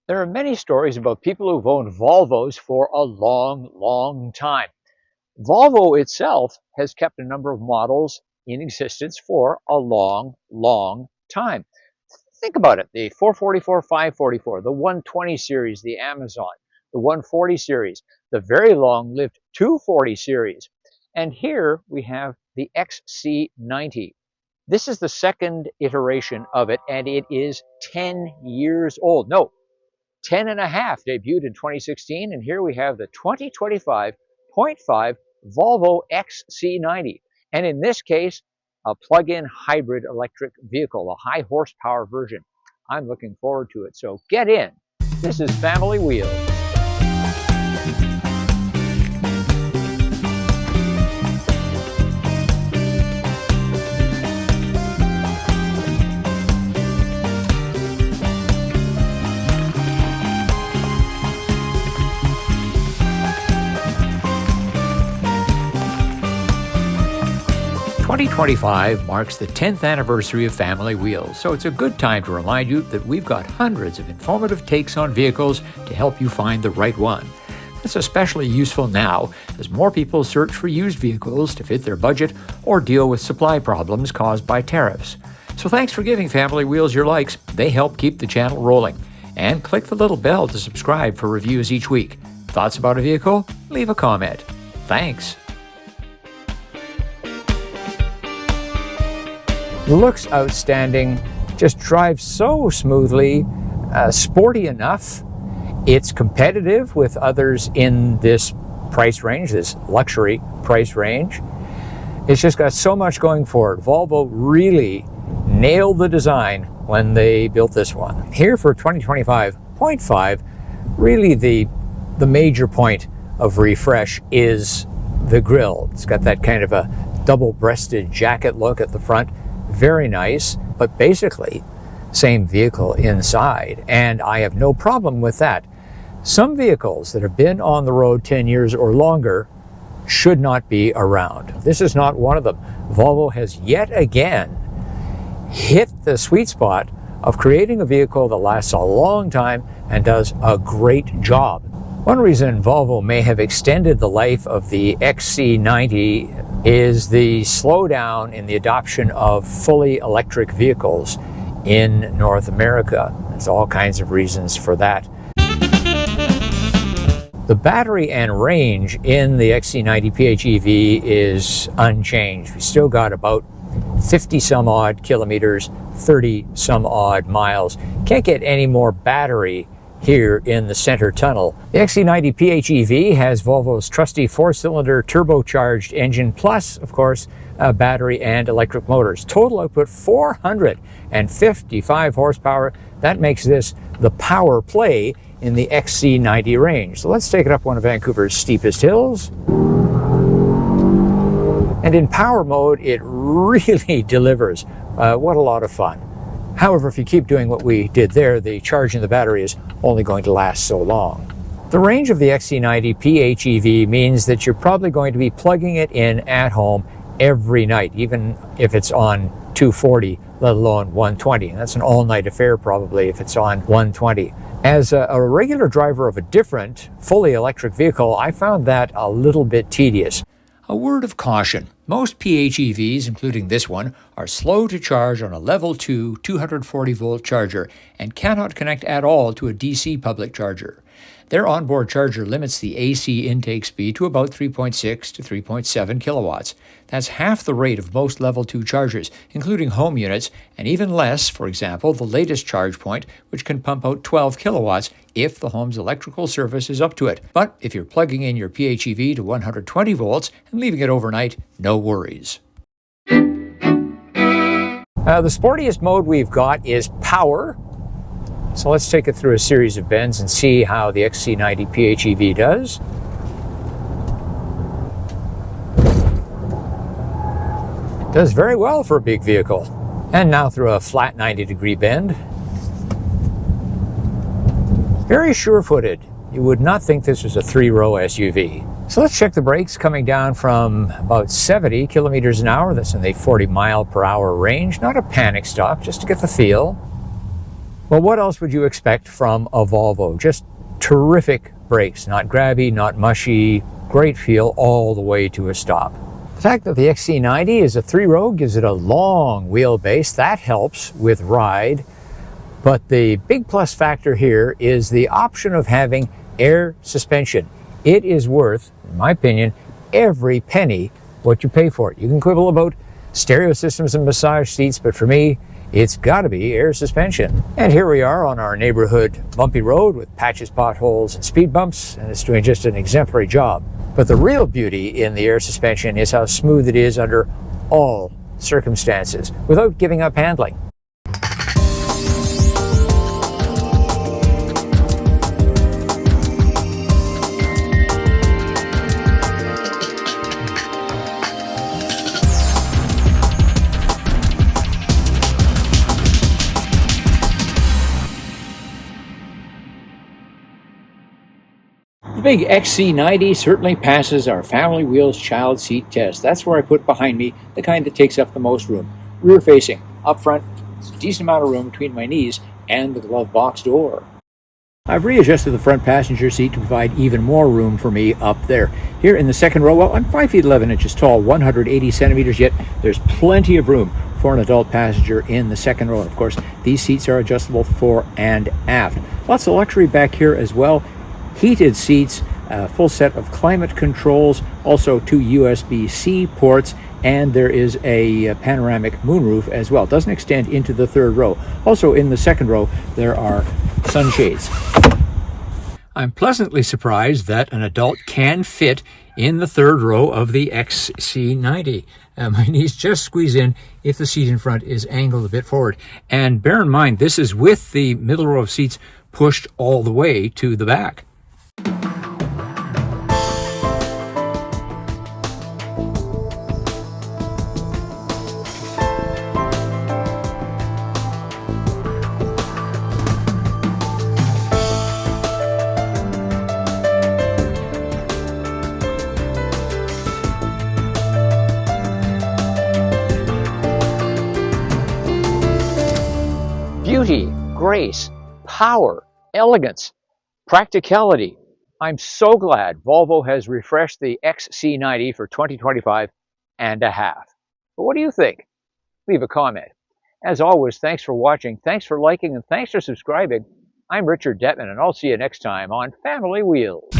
There are many stories about people who've owned Volvos for a long, long time. Volvo itself has kept a number of models in existence for a long, long time. Think about it, the 444, 544, the 120 series, the Amazon, the 140 series, the very long-lived 240 series. And here we have the XC90. This is the second iteration of it, and it is 10 years old. No, 10 and a half, debuted in 2016, and here we have the 2025.5 Volvo XC90. And in this case, a plug-in hybrid electric vehicle, a high horsepower version. I'm looking forward to it, so get in. This is Family Wheels. 2025 marks the 10th anniversary of Family Wheels, so it's a good time to remind you that we've got hundreds of informative takes on vehicles to help you find the right one. It's especially useful now as more people search for used vehicles to fit their budget or deal with supply problems caused by tariffs. So thanks for giving Family Wheels your likes. They help keep the channel rolling. And click the little bell to subscribe for reviews each week. Thoughts about a vehicle? Leave a comment. Thanks. Looks outstanding, just drives so smoothly, sporty enough. It's competitive with others in this price range, this luxury price range. It's just got so much going for it. Volvo really nailed the design when they built this one. Here for 2025.5, really the major point of refresh is the grille. It's got that kind of a double-breasted jacket look at the front. Very nice, but basically same vehicle inside, and I have no problem with that. Some vehicles that have been on the road 10 years or longer should not be around. This is not one of them. Volvo has yet again hit the sweet spot of creating a vehicle that lasts a long time and does a great job. One reason Volvo may have extended the life of the XC90 is the slowdown in the adoption of fully electric vehicles in North America. There's all kinds of reasons for that. The battery and range in the XC90 PHEV is unchanged. We still got about 50 some odd kilometers, 30 some odd miles. Can't get any more battery here in the center tunnel. The XC90 PHEV has Volvo's trusty four-cylinder turbocharged engine plus, of course, battery and electric motors. Total output 455 horsepower. That makes this the power play in the XC90 range. So let's take it up one of Vancouver's steepest hills. And in power mode, it really delivers. What a lot of fun. However, if you keep doing what we did there, the charging the battery is only going to last so long. The range of the XC90 PHEV means that you're probably going to be plugging it in at home every night, even if it's on 240, let alone 120. And that's an all-night affair probably if it's on 120. As a regular driver of a different, fully electric vehicle, I found that a little bit tedious. A word of caution. Most PHEVs, including this one, are slow to charge on a level 2 240-volt charger and cannot connect at all to a DC public charger. Their onboard charger limits the AC intake speed to about 3.6 to 3.7 kilowatts. That's half the rate of most level 2 chargers, including home units, and even less, for example, the latest charge point, which can pump out 12 kilowatts if the home's electrical service is up to it. But if you're plugging in your PHEV to 120 volts and leaving it overnight, no worries. The sportiest mode we've got is power. So let's take it through a series of bends and see how the XC90 PHEV does. Does very well for a big vehicle. And now through a flat 90-degree bend. Very sure-footed. You would not think this was a 3-row SUV. So let's check the brakes coming down from about 70 kilometers an hour. That's in the 40 mile per hour range. Not a panic stop, just to get the feel. Well, what else would you expect from a Volvo? Just terrific brakes, not grabby, not mushy, great feel all the way to a stop. The fact that the XC90 is a 3-row gives it a long wheelbase. That helps with ride. But the big plus factor here is the option of having air suspension. It is worth, in my opinion, every penny what you pay for it. You can quibble about stereo systems and massage seats, but for me, it's got to be air suspension. And here we are on our neighborhood bumpy road with patches, potholes, and speed bumps, and it's doing just an exemplary job. But the real beauty in the air suspension is how smooth it is under all circumstances without giving up handling. The big XC90 certainly passes our Family Wheels child seat test. That's where I put behind me the kind that takes up the most room. Rear facing, up front, it's a decent amount of room between my knees and the glove box door. I've readjusted the front passenger seat to provide even more room for me up there. Here in the second row, well, I'm 5 feet 11 inches tall, 180 centimeters, yet there's plenty of room for an adult passenger in the second row. And of course, these seats are adjustable fore and aft. Lots of luxury back here as well. Heated seats, a full set of climate controls, also 2 USB-C ports, and there is a panoramic moonroof as well. It doesn't extend into the third row. Also in the second row, there are sunshades. I'm pleasantly surprised that an adult can fit in the third row of the XC90. My knees just squeeze in if the seat in front is angled a bit forward. And bear in mind, this is with the middle row of seats pushed all the way to the back. Beauty, grace, power, elegance, practicality. I'm so glad Volvo has refreshed the XC90 for 2025 and a half. But what do you think? Leave a comment. As always, thanks for watching, thanks for liking, and thanks for subscribing. I'm Richard Detman, and I'll see you next time on Family Wheels.